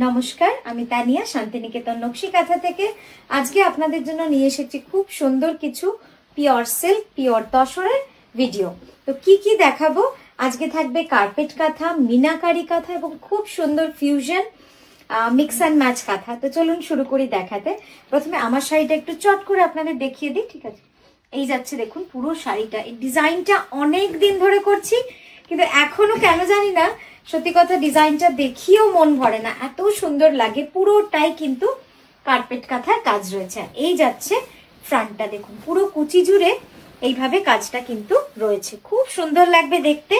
নমস্কার, আমি তানিয়া শান্তিনিকেতন নকশি কাঁথা থেকে। আজকে আপনাদের জন্য নিয়ে এসেছি খুব সুন্দর কিছু পিওর সিল্ক, পিওর তসরের ভিডিও। তো কি কি দেখাবো আজকে? থাকবে কার্পেট কাঁথা, মিনাকারি কাঁথা এবং খুব সুন্দর ফিউশন মিক্স অ্যান্ড ম্যাচ কাঁথা। তো চলুন শুরু করি দেখাতে। প্রথমে আমার শাড়িটা একটু চট করে আপনাদের দেখিয়ে দিই, ঠিক আছে? এই যাচ্ছে দেখুন পুরো শাড়িটা। এই ডিজাইনটা অনেক দিন ধরে করছি, কিন্তু এখনো কেন জানি না, সত্যি কথা ডিজাইনটা দেখিয়েও মন ভরে না, এত সুন্দর লাগে। পুরোটাই কিন্তু কার্পেট কাঁথার কাজ রয়েছে। এই যাচ্ছে ফ্রন্টটা, দেখুন পুরো কুচি জুড়ে এইভাবে কাজটা কিন্তু রয়েছে, খুব সুন্দর লাগবে দেখতে।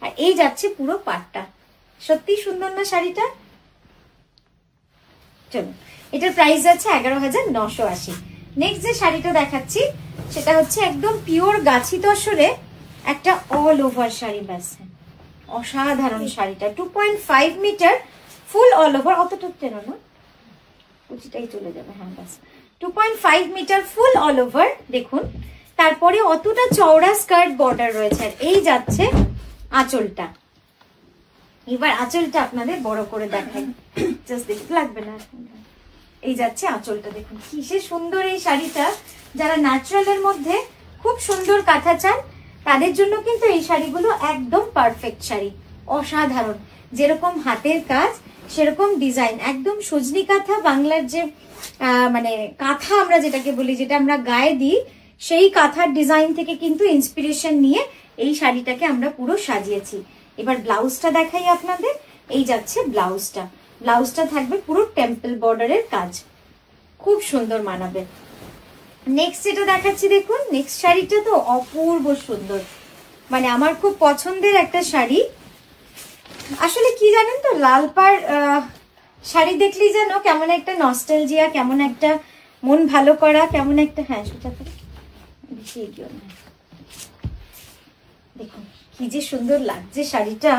আর এই যাচ্ছে পুরো পাটটা, সত্যি সুন্দর না শাড়িটা? চলুন, এটার প্রাইস যাচ্ছে 11,980। নেক্সট যে শাড়িটা দেখাচ্ছি সেটা হচ্ছে একদম পিওর গাছি তসরে একটা অল ওভার শাড়ি। ব্যাস, অসাধারণ শাড়িটা 2.5 মিটার ফুল অল ওভার। অতটা টেনো না, কুচিটাই চলে যাবে। হ্যাঁ ব্যাস, 2.5 মিটার ফুল অল ওভার। দেখুন তারপরে অতটা চওড়া স্কার্ট বর্ডার রয়েছে। আর এই যাচ্ছে আঁচলটা। এবার আঁচলটা আপনাদের বড় করে দেখাই, জাস্ট দেখতে লাগবে না। এই যাচ্ছে আঁচলটা, দেখুন কিসে সুন্দর এই শাড়িটা। যারা ন্যাচারালের মধ্যে খুব সুন্দর কাঁথা চান তাদের জন্য কিন্তু এই শাড়িগুলো একদম পারফেক্ট শাড়ি। অসাধারণ, যেরকম হাতের কাজ সেরকম ডিজাইন, একদম সজনি কাঁথা। বাংলার যে মানে কাঁথা আমরা যেটাকে বলি, যেটা আমরা গায়ে দিই, সেই কাঁথার ডিজাইন থেকে কিন্তু ইন্সপিরেশন নিয়ে এই শাড়িটাকে আমরা পুরো সাজিয়েছি। এবার ব্লাউজটা দেখাই আপনাদের। এই যাচ্ছে ব্লাউজটা। ব্লাউজটা থাকবে পুরো টেম্পল বর্ডারের কাজ, খুব সুন্দর মানাবে। নেক্সট যেটা দেখাচ্ছি দেখুন, নেক্সট শাড়িটা তো অপূর্ব সুন্দর, মানে আমার খুব পছন্দের একটা শাড়ি। আসলে কি জানেন তো, লাল পাড় শাড়ি দেখলেই যেন কেমন একটা নস্টালজিয়া, কেমন একটা মন ভালো করা, কেমন একটা। হ্যাঁ সেটা বেশি এগিয়ে না। দেখুন কি যে সুন্দর লাগছে শাড়িটা।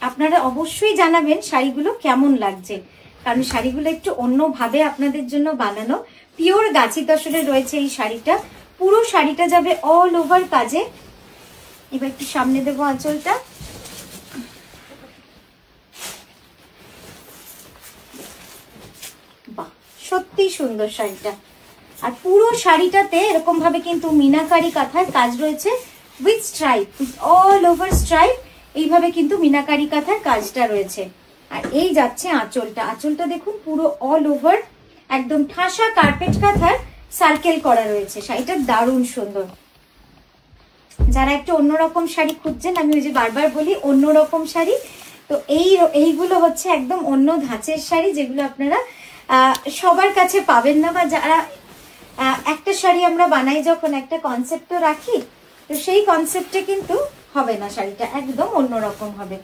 আপনারা অবশ্যই জানাবেন শাড়িগুলো কেমন লাগছে, কারণ শাড়িগুলো একটু অন্যভাবে আপনাদের জন্য বানানো। পিওর গাছি তসরে রয়েছে এই শাড়িটা। পুরো শাড়িটা যাবে অল ওভার কাজে। এবার একটু সামনে দেবো আঁচলটা। বাহ, সত্যি সুন্দর শাড়িটা। আর পুরো শাড়িটাতে এরকম ভাবে কিন্তু মিনাকারি কাঁথার কাজ রয়েছে with stripe, all over stripe. এইভাবে কিন্তু মিনাকারি কাঁথার কাজটা রয়েছে। আর এই যাচ্ছে আঁচলটা। আঁচলটা দেখুন পুরো অল ওভার একদম ঠাসা কার্পেট কাঁথার সার্কেল করা রয়েছে। শাড়িটা দারুণ সুন্দর। যারা একটু অন্যরকম শাড়ি খুঁজছেন, আমি ওই যে বারবার বলি অন্যরকম শাড়ি, তো এইগুলো হচ্ছে একদম অন্য ধাঁচের শাড়ি, যেগুলো আপনারা সবার কাছে পাবেন না। বা যারা একটা শাড়ি আমরা বানাই যখন, একটা কনসেপ্ট তো রাখি, তো সেই কনসেপ্টে কিন্তু হবে না, শাড়িটা একদম অন্যরকম হবে।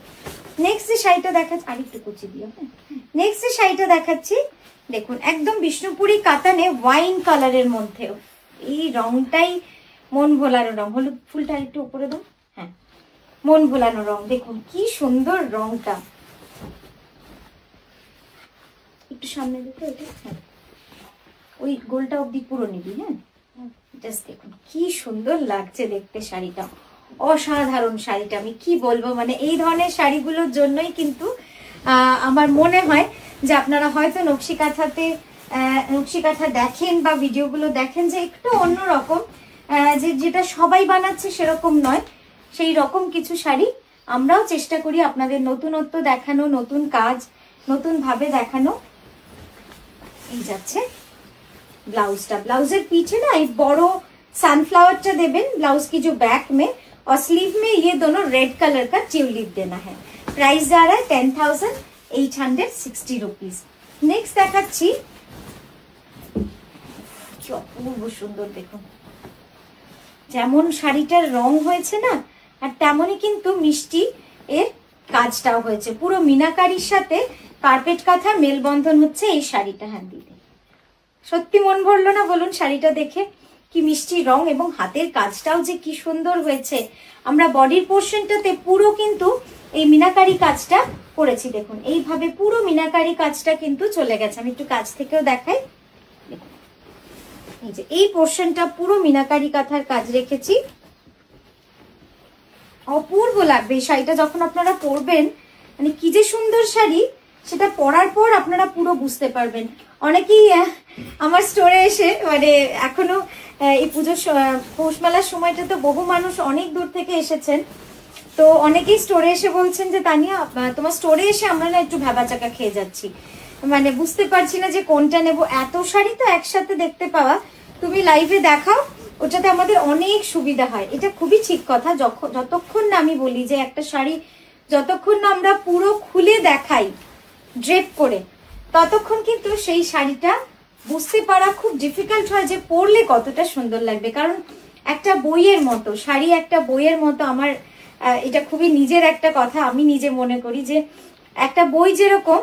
নেক্সট যে শাড়িটা দেখাচ্ছি, আরেকটু কুচি দিও। হ্যাঁ, নেক্সট যে শাড়িটা দেখাচ্ছি দেখুন, একদম বিষ্ণুপুরি কাতানে ওয়াইন কালারের মধ্যে। এই রংটাই মন ভোলানো রং। হলুদ ফুলটা একটু উপরে দাও। হ্যাঁ, মন ভোলানো রং। দেখুন কি সুন্দর রংটা। একটু সামনে দেখো এটা। হ্যাঁ, ওই গোলটা অব্দি পুরো নিবি। হ্যাঁ, জাস্ট দেখুন কি সুন্দর লাগছে দেখতে শাড়িটা। অসাধারণ শাড়িটা, আমি কি বলবো, মানে এই ধরনের শাড়িগুলোর জন্যই কিন্তু আমার মনে হয় যে আপনারা হয়তো নকশি কাঁথা দেখেন বা ভিডিওগুলো দেখেন, যে একটু অন্যরকম, যেটা সবাই বানাচ্ছে সেরকম নয়, সেই রকম কিছু শাড়ি আমরাও চেষ্টা করি আপনাদের নতুনত্ব দেখানো, নতুন কাজ নতুন ভাবে দেখানো। এই যাচ্ছে ब्लाउजটা। ब्लाउजের পিছে না এই বড় सनफ्लावरটা দেবেন ब्लाउज की जो बैक में, और स्लीव में ये दोनों रेड कलर का ट्यूलिप देना है। प्राइस जा रहा है 10,860 रुपीज। नेक्स्ट দেখাচ্ছি কি অপূর্ব সুন্দর। দেখুন যেমন শাড়িটার রং হয়েছে না, আর তেমনই কিন্তু মিষ্টি এর কাজটাও হয়েছে। পুরো মিনাকারির সাথে কার্পেট কাঁথা মেলবন্ধন হচ্ছে এই শাড়িটা। হ্যাঁ দিদি, সত্যি মন ভরলো না বলুন শাড়িটা দেখে? কি মিষ্টি রং, এবং হাতের কাজটাও যে কি সুন্দর হয়েছে। আমরা বডির পোর্শনটাতে পুরো কিন্তু এই মিনাকারি কাজটা করেছি। দেখুন এইভাবে পুরো মিনাকারি কাজটা কিন্তু চলে গেছে। আমি একটু কাছ থেকেও দেখাই। এই যে এই পোর্শনটা পুরো মিনাকারি কাঁথার কাজ রেখেছি। অপূর্ব লাগবে এই শাড়িটা যখন আপনারা পরবেন, মানে কি যে সুন্দর শাড়ি, সেটা পরার পর আপনারা পুরো বুঝতে পারবেন। অনেকেই আমার স্টোরে এসে মানে এখনো এই পুজোর পৌষ মেলার সময়টা তো বহু মানুষ অনেক দূর থেকে এসেছেন, তো অনেকেই স্টোরে এসে বলছেন যে তানিয়া তোমার স্টোরে এসে আমরা না একটু ভ্যাবাচাকা খেয়ে যাচ্ছি, মানে বুঝতে পারছি না যে কোনটা নেব, এত শাড়ি তো একসাথে দেখতে পাওয়া, তুমি লাইভে দেখাও, ওটাতে আমাদের অনেক সুবিধা হয়। এটা খুবই ঠিক কথা। যতক্ষণ না আমি বলি যে একটা শাড়ি যতক্ষণ না আমরা পুরো খুলে দেখাই ড্রেপ করে, ততক্ষণ কিন্তু সেই শাড়িটা বুঝতে পারা খুব ডিফিকাল্ট হয় যে পরলে কতটা সুন্দর লাগবে। কারণ একটা বইয়ের মতো শাড়ি, একটা বইয়ের মতো। আমার এটা খুবই নিজের একটা কথা, আমি নিজে মনে করি যে একটা বই যেরকম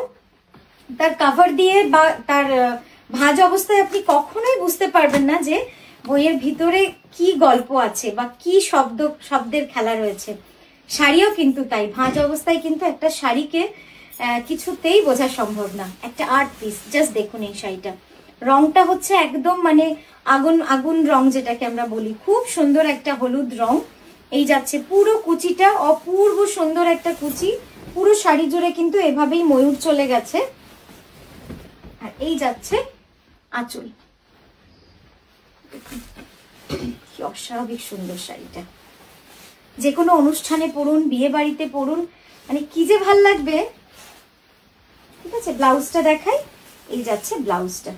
তার কভার দিয়ে বা তার ভাঁজ অবস্থায় আপনি কখনোই বুঝতে পারবেন না যে বইয়ের ভিতরে কি গল্প আছে বা কি শব্দের খেলা রয়েছে, শাড়িও কিন্তু তাই। ভাঁজ অবস্থায় কিন্তু একটা শাড়িকে কিছুতেই বোঝা সম্ভব না। একটা আর্ট পিস। জাস্ট দেখুন এই শাড়িটা, রংটা হচ্ছে একদম মানে আগুন আগুন রং যেটাকে আমরা বলি, খুব সুন্দর একটা হলুদ রং। এই যাচ্ছে পুরো কুচিটা, অপূর্ব সুন্দর একটা কুচি, পুরো শাড়ি জুড়ে কিন্তু এভাবেই ময়ূর চলে গেছে। আর এই যাচ্ছে আঁচল, কি অস্বাভাবিক সুন্দর শাড়িটা। যে কোনো অনুষ্ঠানে পরুন, বিয়ে বাড়িতে পরুন, মানে কি যে ভাল লাগবে। ঠিক আছে, ব্লাউজটা দেখাই। এই যাচ্ছে ব্লাউজটা।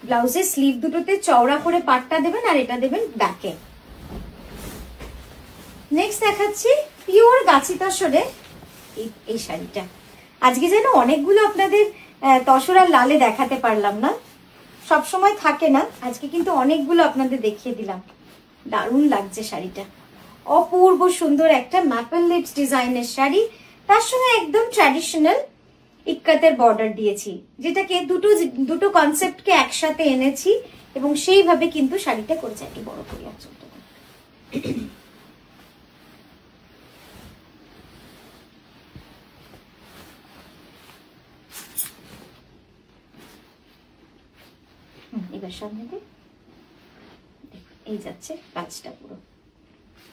ব্লাউজের স্লিভ দুটোতে চওড়া করে পাটটা দেবেন আর এটা দেবেন ব্যাকে। নেক্সট দেখাচ্ছি পিওর গাছি তসরে এই শাড়িটা। আজকে যেন অনেকগুলো আপনাদের তসরার লালে দেখাতে পারলাম না, সব সময় থাকে না, আজকে কিন্তু অনেকগুলো আপনাদের দেখিয়ে দিলাম। দারুণ লাগছে শাড়িটা, অপূর্ব সুন্দর একটা ম্যাপল লিপস ডিজাইনের শাড়ি, তার সঙ্গে একদম ট্র্যাডিশনাল ইক্কাতের বর্ডার দিয়েছি, যেটাকে দুটো কনসেপ্টকে একসাথে এনেছি এবং সেইভাবে কিন্তু শাড়িটা করেছে। একটু বড় করি আঁচলটা। এবার সামনে এই যাচ্ছে কাজটা পুরো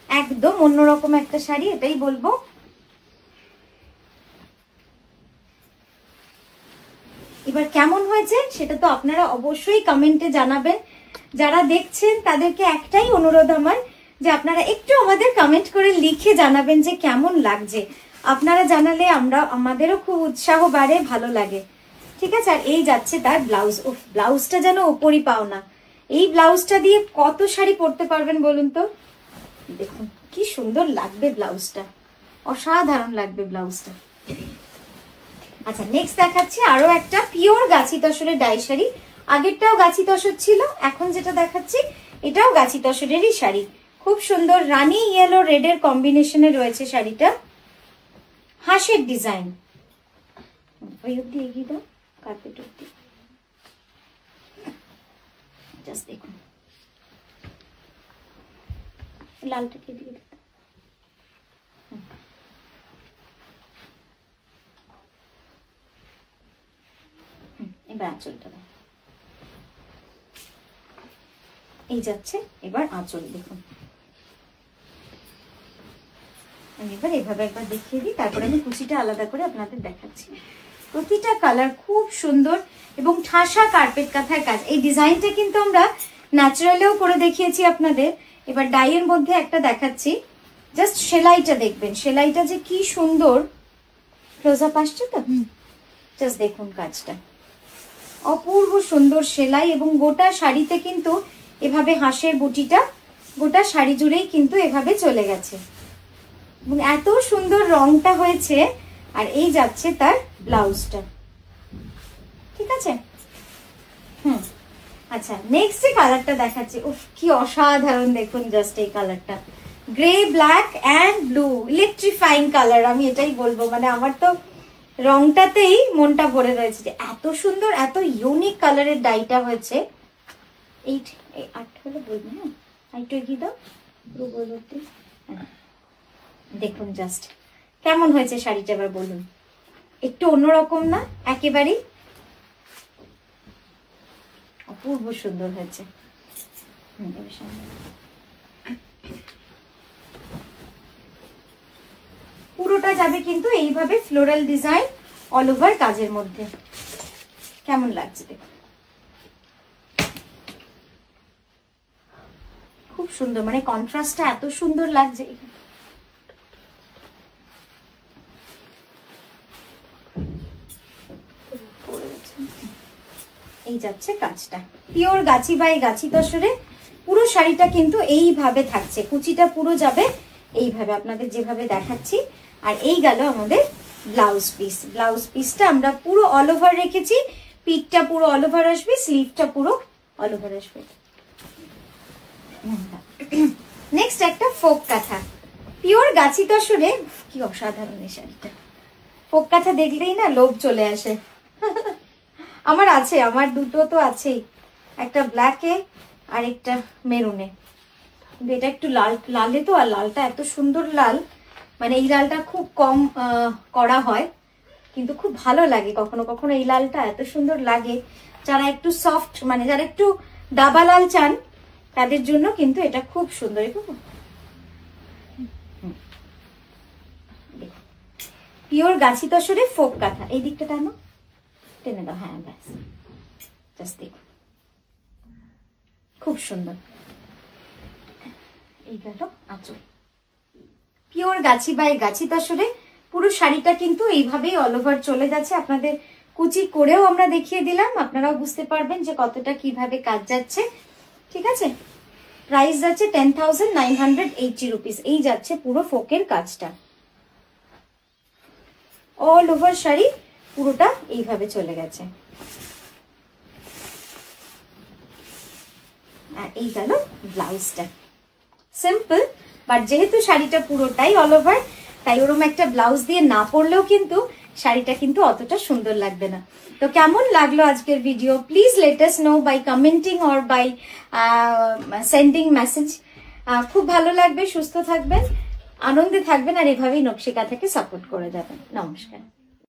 একদম অন্যরকম একটা শাড়ি, এটাই বলবো। এবার কেমন হয়েছে সেটা তো আপনারা অবশ্যই কমেন্টে জানাবেন। যারা দেখছেন তাদেরকে একটাই অনুরোধ আমার, যে আপনারা একটু আমাদের কমেন্ট করে লিখে জানাবেন যে কেমন লাগছে। আপনারা জানালে আমাদেরও খুব উৎসাহ বাড়ে, ভালো লাগে। ঠিক আছে। আর এই যাচ্ছে তার ব্লাউজ। ও ব্লাউজটা যেন ওপরই পাও না, এই ব্লাউজটা দিয়ে কত শাড়ি পরতে পারবেন বলুন তো। দেখুন কি সুন্দর লাগবে ব্লাউজটা, অসাধারণ লাগবে ব্লাউজটা। আচ্ছা, নেক্সট দেখাচ্ছি আরো একটা পিওর গাছি তসরের ডাই শাড়ি। আগেরটাও গাছি তসর ছিল, এখন যেটা দেখাচ্ছি এটাও গাছি তসরেরই শাড়ি। খুব সুন্দর রানী ইয়েলো রেড এর কম্বিনেশনে রয়েছে শাড়িটা। হাঁসের ডিজাইন, ওই অব্দি এগিয়ে দাও, কার্পেট অব্দি। জাস্ট দেখুন, লালটাকে দিয়ে দিতে। এবার আঁচলটা দাও। এই যাচ্ছে এবার আঁচল, দেখুন। আমি এবার এভাবে একবার দেখিয়ে দিই, তারপরে আমি কুচিটা আলাদা করে আপনাদের দেখাচ্ছি। প্রতিটা কালার খুব সুন্দর এবং ঠাসা কার্পেট কাঁথার কাজ। এই ডিজাইনটা কিন্তু আমরা ন্যাচারালেও করে দেখিয়েছি আপনাদের, এবার ডাইয়ের মধ্যে একটা দেখাচ্ছি। জাস্ট সেলাইটা দেখবেন, সেলাইটা যে কি সুন্দর। ক্লোজ আপ আসছে তো, জাস্ট দেখুন কাজটা, অপূর্ব সুন্দর সেলাই। এবং গোটা শাড়িতে কিন্তু এভাবে হাঁসের বুটিটা গোটা শাড়ি জুড়েই কিন্তু এভাবে চলে গেছে এবং এত সুন্দর রংটা হয়েছে। আর এই যাচ্ছে তার ব্লাউজটা। ঠিক আছে। আচ্ছা, নেক্সট যে কালারটা দেখাচ্ছি, উফ কি অসাধারণ, দেখুন জাস্ট এই কালারটা, grey black and blue, electrifying colour. আমি এটাই বলবো, মানে আমার তো রংটাতেই মনটা ভরে রয়েছে যে এত সুন্দর, এত ইউনিক কালারের ডাইটা হয়েছে। এই আটটা হলে বলবো না, আরেকটু এগিয়ে দাও, পুরো গোল অব্দি। দেখুন জাস্ট কেমন হয়েছে শাড়িটা, এবার বলুন। একটু অন্যরকম না, একেবারেই অপূর্ব সুন্দর হয়েছে। পুরোটা যাবে কিন্তু এইভাবে ফ্লোরাল ডিজাইন অল ওভার কাজের মধ্যে। কেমন লাগছে দেখুন, খুব সুন্দর, মানে কন্ট্রাস্টটা এত সুন্দর লাগছে। এই যাচ্ছে কাজটা, পিওর গাছি বাই গাছি তসরে। পুরো শাড়িটা কিন্তু এইভাবে থাকছে, কুচিটা পুরো যাবে এইভাবে আপনাদের যেভাবে দেখাচ্ছি। আর এই গেল আমাদের ব্লাউজ পিস। ব্লাউজ পিসটা আমরা পুরো অল ওভার রেখেছি, পিঠটা পুরো অল ওভার আসবে, স্লিভটা পুরো অল ওভার আসবে। নেক্সট একটা ফোক কাঁথা, পিওর গাছি তসরে। কি অসাধারণ এই শাড়িটা, ফোক কাঁথা দেখলেই না লোভ চলে আসে। আমার আছে, আমার দুটো তো আছেই, একটা ব্ল্যাকে আর একটা মেরুনে। এটা একটু লাল লালে তো, আর লালটা এত সুন্দর লাল, মানে এই লালটা খুব কম করা হয় কিন্তু খুব ভালো লাগে কখনো কখনো। এই লালটা এত সুন্দর লাগে, যারা একটু সফট, মানে যারা একটু দাবা লাল চান তাদের জন্য কিন্তু এটা খুব সুন্দর। পিওর গাছি তসরে ফোক কাঁথা। এই দিকটা টানো, টেনে দাও, হ্যাঁ ব্যাস, জাস্ট দেখুন খুব সুন্দর। এই গেল আঁচল, পিওর গাছি বাই গাছি তসরে। পুরো শাড়িটা কিন্তু এইভাবেই অল ওভার চলে যাচ্ছে। আপনাদের কুচি করেও আমরা দেখিয়ে দিলাম, আপনারাও বুঝতে পারবেন যে কতটা কিভাবে কাজ যাচ্ছে। ঠিক আছে, প্রাইস যাচ্ছে 10,980 রুপিস। এই যাচ্ছে পুরো ফোকের কাজটা, অল ওভার শাড়ি পুরোটা এইভাবে চলে গেছে। আর এই গেল ব্লাউজটা, সিম্পল, বাট যেহেতু শাড়িটা পুরোটাই অল ওভার, তাই ওরকম একটা ব্লাউজ দিয়ে না পরলেও কিন্তু শাড়িটা কিন্তু অতটা সুন্দর লাগবে না। তো কেমন লাগলো আজকের video, please let us know by commenting or by sending message. খুব ভালো লাগবে, সুস্থ থাকবেন, আনন্দে থাকবেন, আর এভাবেই নকশি কাঁথাকে সাপোর্ট করে যাবেন। নমস্কার।